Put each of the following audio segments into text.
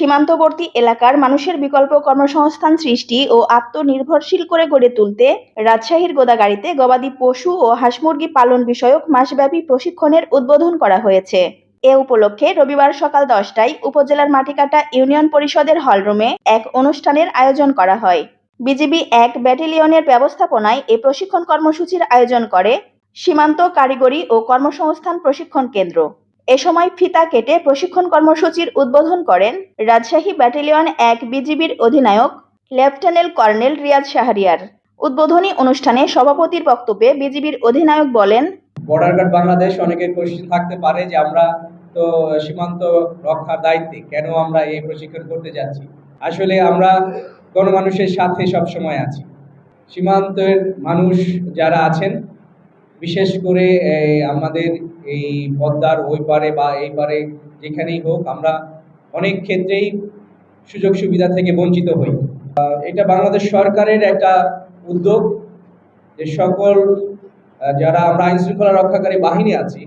সীমান্তবর্তী এলাকার মানুষের বিকল্প কর্মসংস্থান সৃষ্টি ও আত্মনির্ভরশীল করে গড়ে তুলতে রাজশাহীর গোদাগাড়ীতে গবাদি পশু ও হাঁস-মুরগি পালন বিষয়ক মাসব্যাপী প্রশিক্ষণের উদ্বোধন করা হয়েছে। এ উপলক্ষে রবিবার সকাল 10টায় উপজেলার মাটিকাটা ইউনিয়ন পরিষদের হলরুমে এক অনুষ্ঠানের আয়োজন করা হয়। বিজিবি ১ ব্যাটালিয়নের ব্যবস্থাপনায় এ প্রশিক্ষণ কর্মসূচির আয়োজন করে সীমান্ত কারিগরি ও কর্মসংস্থান প্রশিক্ষণ কেন্দ্র। এ সময় ফিতা কেটে প্রশিক্ষণ কর্মসূচির উদ্বোধন করেন রাজশাহী ব্যাটালিয়ন ১ বিজিবির অধিনায়ক লেফটেন্যান্ট কর্নেল রিয়াজ শাহরিয়ার। উদ্বোধনী অনুষ্ঠানে সভাপতির বক্তব্যে বিজিবির অধিনায়ক বলেন, বর্ডার গার্ড বাংলাদেশ অনেকের কোশ্চেন থাকতে পারে যে আমরা তো সীমান্ত রক্ষার দায়িত্বে কেন আমরা এই প্রশিক্ষণ করতে যাচ্ছি। আসলে আমরা গণমানুষের সাথে সবসময় আছি। সীমান্তের মানুষ যারা আছেন, বিশেষ করে আমাদের এই পদ্মার ওই পারে বা এই পারে যেখানেই হোক, আমরা অনেক ক্ষেত্রেই সুযোগ সুবিধা থেকে বঞ্চিত হই। এটা বাংলাদেশ সরকারের একটা উদ্যোগ যে সকল যারা আমরা আইন শৃঙ্খলা রক্ষাকারী বাহিনী আছি,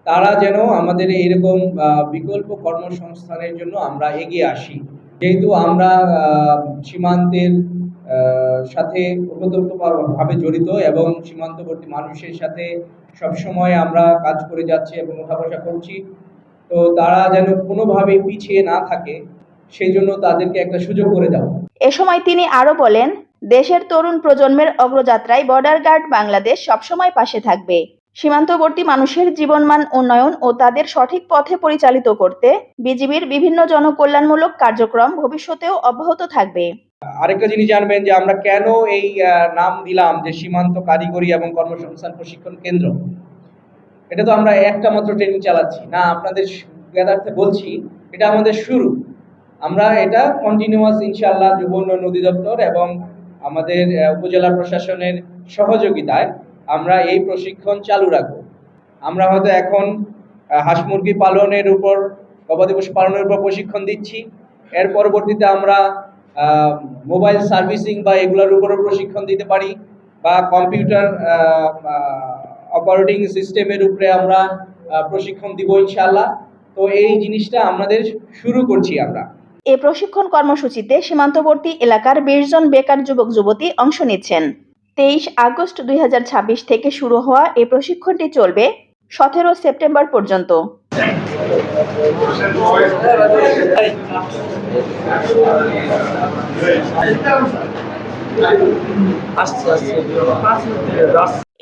তারা যেন আমাদের এইরকম বিকল্প কর্মসংস্থানের জন্য আমরা এগিয়ে আসি। যেহেতু আমরা সীমান্তের সাথে ওতপ্রোতভাবে জড়িত এবং সীমান্তবর্তী মানুষের সাথে সবসময় আমরা কাজ করে যাচ্ছি এবং ওঠা বসা করছি, তো তারা যেন কোনোভাবেই পিছিয়ে না থাকে, সেই জন্য তাদেরকে একটা সুযোগ করে দেওয়া। এ সময় তিনি আরো বলেন, দেশের তরুণ প্রজন্মের অগ্রযাত্রায় বর্ডার গার্ড বাংলাদেশ সবসময় পাশে থাকবে। সীমান্তবর্তী মানুষের জীবনমান উন্নয়ন ও তাদের সঠিক পথে পরিচালিত করতে বিজিবির বিভিন্ন জনকল্যাণমূলক কার্যক্রম ভবিষ্যতেও অব্যাহত থাকবে। আরেকটা জিনিস জানবেন যে আমরা কেন এই নাম দিলাম যে সীমান্ত কারিগরি এবং কর্মসংস্থান প্রশিক্ষণ কেন্দ্র। এটা তো আমরা একটা মাত্র ট্রেনিং চালাচ্ছি না, আপনাদের জ্ঞাতার্থে বলছি, এটা আমাদের শুরু। আমরা এটা কন্টিনিউয়াস ইনশাআল্লাহ যুব উন্নয়ন অধিদপ্তর এবং আমাদের উপজেলা প্রশাসনের সহযোগিতায় আমরা এই প্রশিক্ষণ চালু রাখবো। আমরা হয়তো এখন হাঁস মুরগি পালনের উপর, গবাদি পশু পালনের উপর প্রশিক্ষণ দিচ্ছি। এর পরবর্তীতে আমরা মোবাইল সার্ভিসিং বা এগুলোর উপরও প্রশিক্ষণ দিতে পারি, বা কম্পিউটার অপারেটিং সিস্টেমের উপরে আমরা প্রশিক্ষণ দিব ইনশাআল্লাহ। তো এই জিনিসটা আমাদের শুরু করছি আমরা। এ প্রশিক্ষণ কর্মসূচিতে সীমান্তবর্তী এলাকার ২০ জন বেকার যুবক যুবতী অংশ নিচ্ছেন। ২৩ আগস্ট ২০২৬ থেকে শুরু হওয়া এ প্রশিক্ষণটি চলবে ১৭ সেপ্টেম্বর পর্যন্ত।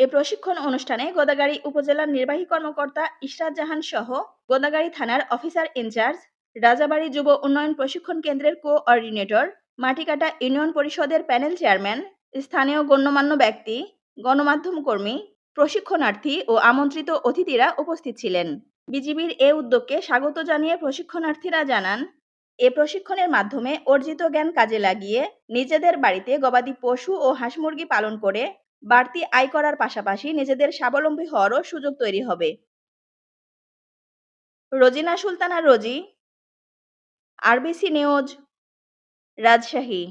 এ প্রশিক্ষণ অনুষ্ঠানে গোদাগাড়ী উপজেলার নির্বাহী কর্মকর্তা ইশরাত জাহান সহ গোদাগাড়ী থানার অফিসার ইনচার্জ, রাজাবাড়ী যুব উন্নয়ন প্রশিক্ষণ কেন্দ্রের কোঅর্ডিনেটর, মাটিকাটা ইউনিয়ন পরিষদের প্যানেল চেয়ারম্যান, স্থানীয় গণ্যমান্য ব্যক্তি, গণমাধ্যম কর্মী, প্রশিক্ষণার্থী ও আমন্ত্রিত অতিথিরা উপস্থিত ছিলেন। বিজিবির এ উদ্যোগকে স্বাগত জানিয়ে প্রশিক্ষণার্থীরা জানান, এ প্রশিক্ষণের মাধ্যমে অর্জিত জ্ঞান কাজে লাগিয়ে নিজেদের বাড়িতে গবাদি পশু ও হাঁস মুরগি পালন করে বাড়তি আয় করার পাশাপাশি নিজেদের স্বাবলম্বী হওয়ারও সুযোগ তৈরি হবে। রোজিনা সুলতানা রোজি, আরবিসি নিউজ, রাজশাহী।